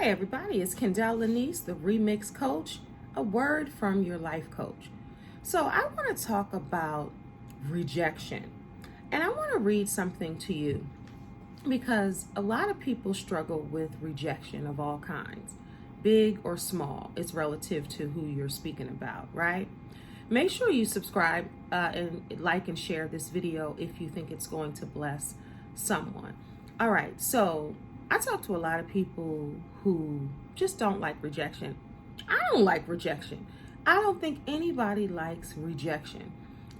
Hey everybody, it's Kendell Lenice, the Remix Coach, a word from your life coach. So I want to talk about rejection, and I want to read something to you because a lot of people struggle with rejection of all kinds, big or small. It's relative to who you're speaking about, right? Make sure you subscribe and like and share this video if you think it's going to bless someone. All right, so I talk to a lot of people who just don't like rejection. I don't like rejection. I don't think anybody likes rejection.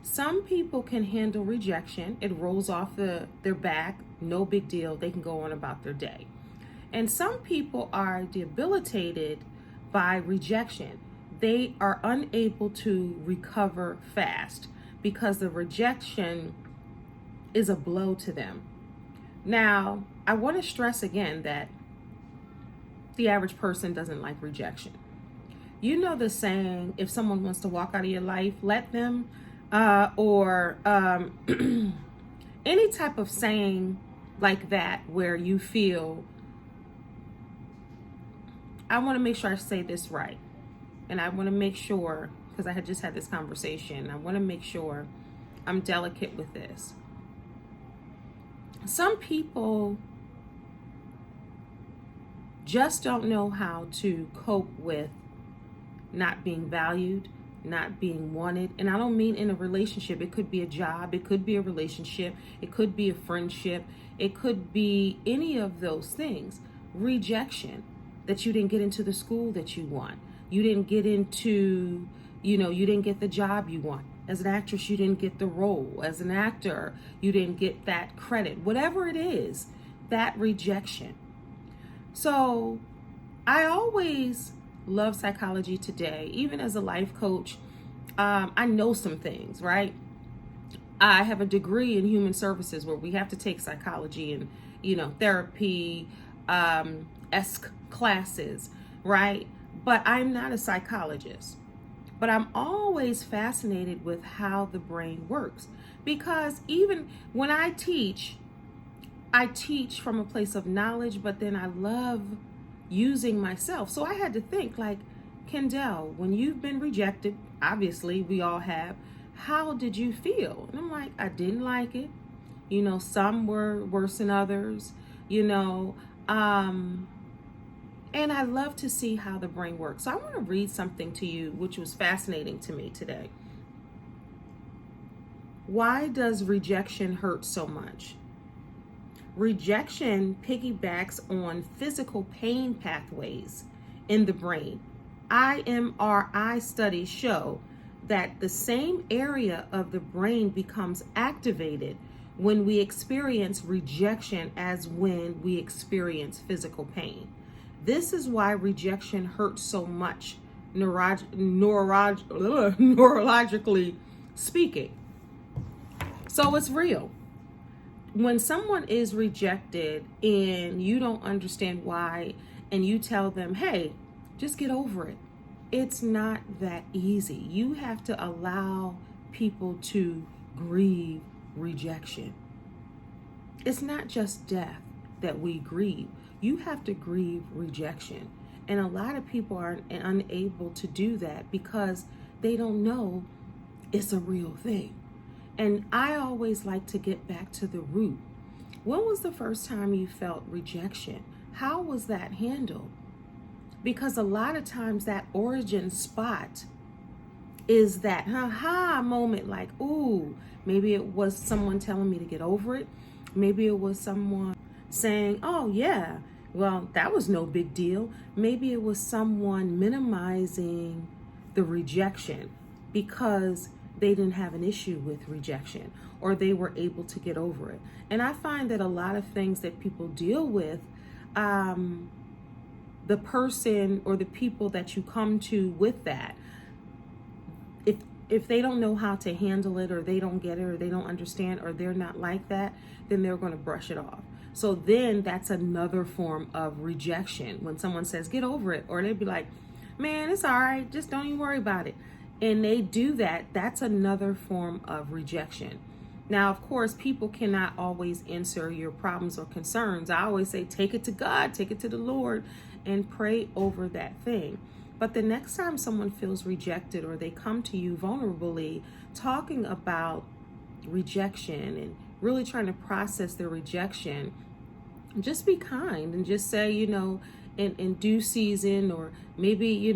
Some people can handle rejection. It rolls off their back, no big deal. They can go on about their day. And some people are debilitated by rejection. They are unable to recover fast because the rejection is a blow to them. Now, I want to stress again that the average person doesn't like rejection. You know the saying, if someone wants to walk out of your life, let them, or any type of saying like that where you feel, I want to make sure I say this right. And I want to make sure, because I had just had this conversation, I want to make sure I'm delicate with this. Some people just don't know how to cope with not being valued, not being wanted. And I don't mean in a relationship. It could be a job, it could be a relationship, it could be a friendship, it could be any of those things. Rejection, that you didn't get into the school that you want. You didn't get into, you didn't get the job you want. As an actress, you didn't get the role. As an actor, you didn't get that credit. Whatever it is, that rejection. So I always love psychology today. Even as a life coach, I know some things, right? I have a degree in human services where we have to take psychology and, therapy, esque classes, right? But I'm not a psychologist. But I'm always fascinated with how the brain works, because even when I teach from a place of knowledge, but then I love using myself. So I had to think, like, Kendell, when you've been rejected, obviously we all have, how did you feel? And I'm like, I didn't like it. Some were worse than others, and I love to see how the brain works. So I want to read something to you, which was fascinating to me today. Why does rejection hurt so much? Rejection piggybacks on physical pain pathways in the brain. IMRI studies show that the same area of the brain becomes activated when we experience rejection as when we experience physical pain. This is why rejection hurts so much, neurologically speaking. So it's real. When someone is rejected and you don't understand why, and you tell them, hey, just get over it, it's not that easy. You have to allow people to grieve rejection. It's not just death that we grieve. You have to grieve rejection. And a lot of people are unable to do that because they don't know it's a real thing. And I always like to get back to the root. When was the first time you felt rejection? How was that handled? Because a lot of times that origin spot is that ha moment, like, ooh, maybe it was someone telling me to get over it. Maybe it was someone saying, oh yeah, well, that was no big deal. Maybe it was someone minimizing the rejection because they didn't have an issue with rejection, or they were able to get over it. And I find that a lot of things that people deal with, the person or the people that you come to with that, if they don't know how to handle it, or they don't get it, or they don't understand, or they're not like that, then they're going to brush it off. So then that's another form of rejection. When someone says, get over it, or they'd be like, man, it's all right, just don't even worry about it. And they do that, that's another form of rejection. Now, of course, people cannot always answer your problems or concerns. I always say, take it to God, take it to the Lord, and pray over that thing. But the next time someone feels rejected or they come to you vulnerably talking about rejection and really trying to process their rejection, just be kind and just say, in due season, or maybe,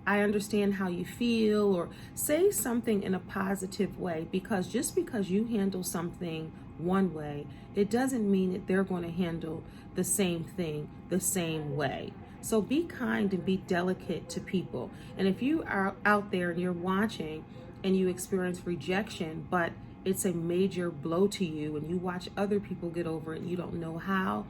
I understand how you feel, or say something in a positive way, because just because you handle something one way, it doesn't mean that they're going to handle the same thing the same way. So be kind and be delicate to people. And if you are out there and you're watching and you experience rejection, but it's a major blow to you and you watch other people get over it and you don't know how,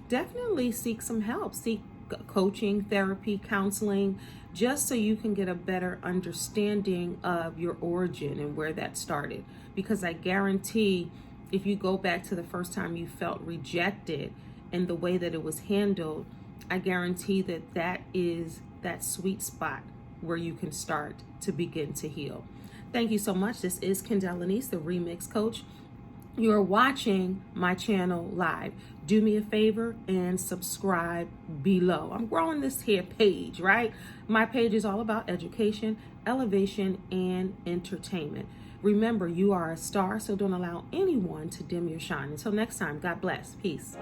definitely seek some help. Seek coaching, therapy, counseling, just so you can get a better understanding of your origin and where that started. Because I guarantee if you go back to the first time you felt rejected and the way that it was handled, I guarantee that that is that sweet spot where you can start to begin to heal. Thank you so much. This is Kendell Lenice, the Remix Coach. You are watching my channel live. Do me a favor and subscribe below. I'm growing this here page, right? My page is all about education, elevation, and entertainment. Remember, you are a star, so don't allow anyone to dim your shine. Until next time, God bless. Peace.